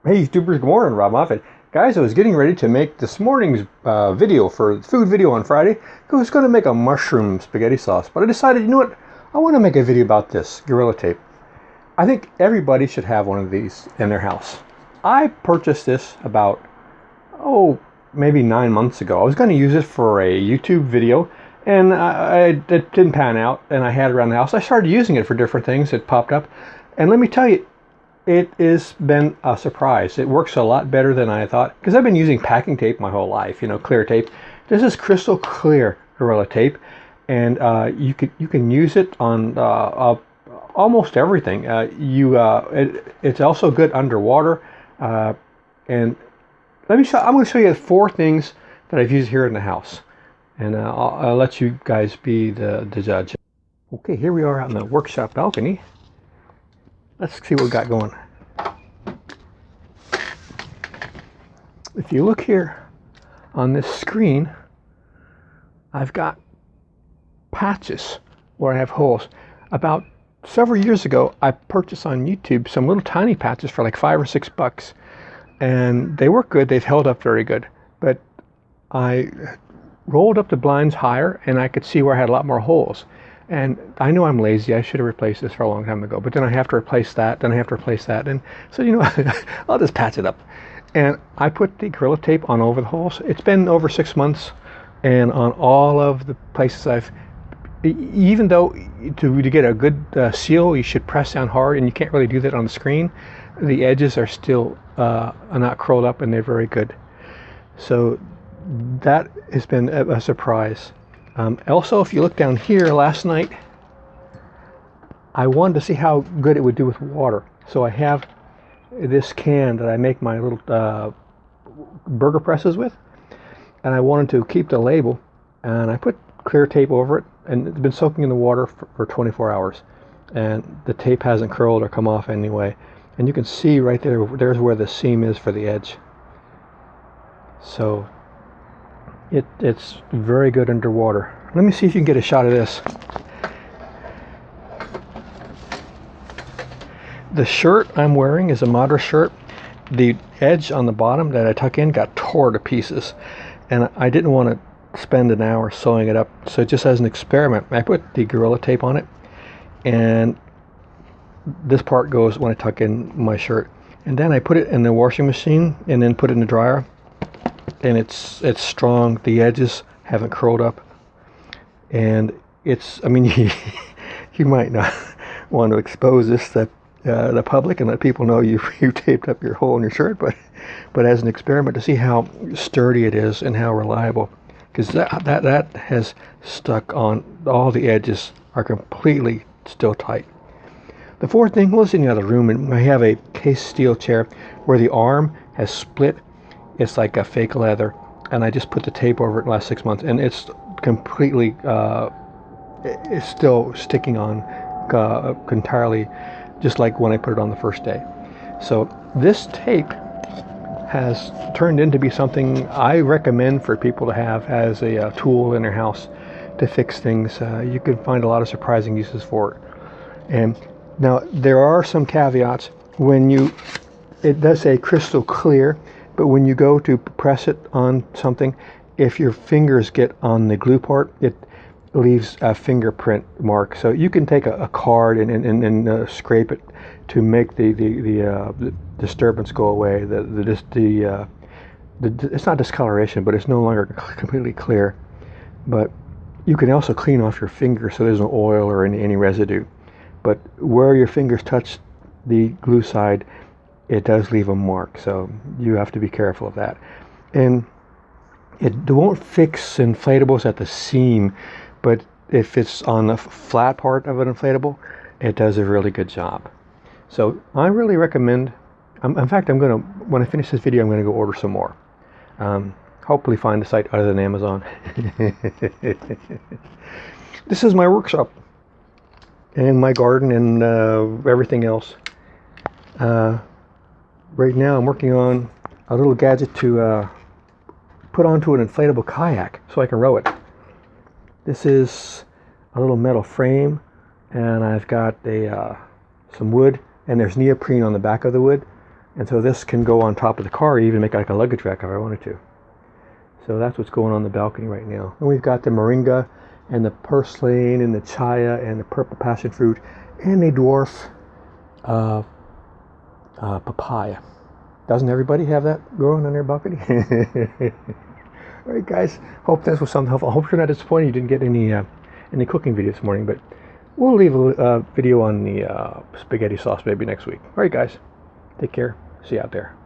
Hey YouTubers, good morning, Robb Moffett. Guys, I was getting ready to make this morning's video for food video on Friday. I was going to make a mushroom spaghetti sauce, but I decided, you know what, I want to make a video about this Gorilla Tape. I think everybody should have one of these in their house. I purchased this about, maybe 9 months ago. I was going to use it for a YouTube video, and it didn't pan out, and I had it around the house. I started using it for different things. It popped up, and let me tell you, it has been a surprise. It works a lot better than I thought, because I've been using packing tape my whole life, clear tape. This is crystal clear Gorilla Tape, and you can use it on almost everything. It's also good underwater. And I'm going to show you 4 things that I've used here in the house, and I'll let you guys be the judge. Okay, here we are out in the workshop balcony. Let's see what we got going. If you look here on this screen, I've got patches where I have holes. About several years ago, I purchased on YouTube some little tiny patches for like $5 or $6, and they work good. They've held up very good. But I rolled up the blinds higher, and I could see where I had a lot more holes. And I know I'm lazy. I should have replaced this for a long time ago. But then I have to replace that. Then I have to replace that. And so, I'll just patch it up. And I put the Gorilla Tape on over the holes. It's been over 6 months. And on all of the places even though to get a good seal, you should press down hard. And you can't really do that on the screen. The edges are still not curled up, and they're very good. So that has been a surprise. Also, if you look down here last night, I wanted to see how good it would do with water. So I have this can that I make my little burger presses with, and I wanted to keep the label, and I put clear tape over it, and it's been soaking in the water for 24 hours, and the tape hasn't curled or come off anyway. And you can see right there's where the seam is for the edge. So it's very good underwater. Let me see if you can get a shot of this. The shirt I'm wearing is a Madra shirt. The edge on the bottom that I tuck in got tore to pieces, and I didn't want to spend an hour sewing it up. So just as an experiment, I put the Gorilla Tape on it, and this part goes when I tuck in my shirt. And then I put it in the washing machine and then put it in the dryer. And it's strong. The edges haven't curled up, and you might not want to expose this to the public and let people know you taped up your hole in your shirt, but as an experiment to see how sturdy it is and how reliable, because that has stuck on. All the edges are completely still tight. The 4th thing was in the other room, and I have a case steel chair where the arm has split. It's like a fake leather, and I just put the tape over it in the last 6 months, and it's completely, it's still sticking on entirely, just like when I put it on the first day. So this tape has turned into be something I recommend for people to have as a tool in their house to fix things. You can find a lot of surprising uses for it. And now there are some caveats. It does say crystal clear, but when you go to press it on something, if your fingers get on the glue part, it leaves a fingerprint mark. So you can take a card and scrape it to make the disturbance go away. It's not discoloration, but it's no longer completely clear. But you can also clean off your fingers so there's no oil or any residue. But where your fingers touch the glue side, it does leave a mark, so you have to be careful of that. And it won't fix inflatables at the seam, but if it's on the flat part of an inflatable, it does a really good job. So I really recommend. In fact, when I finish this video, I'm going to go order some more. Hopefully find a site other than Amazon. This is my workshop and my garden and everything else. Right now I'm working on a little gadget to put onto an inflatable kayak so I can row it. This is a little metal frame, and I've got some wood, and there's neoprene on the back of the wood. And so this can go on top of the car, even make like a luggage rack if I wanted to. So that's what's going on the balcony right now. And we've got the moringa and the purslane and the chaya and the purple passion fruit and a dwarf papaya. Doesn't everybody have that growing on their balcony? All right, guys. Hope this was something helpful. I hope you're not disappointed you didn't get any cooking video this morning, but we'll leave a video on the spaghetti sauce maybe next week. All right, guys. Take care. See you out there.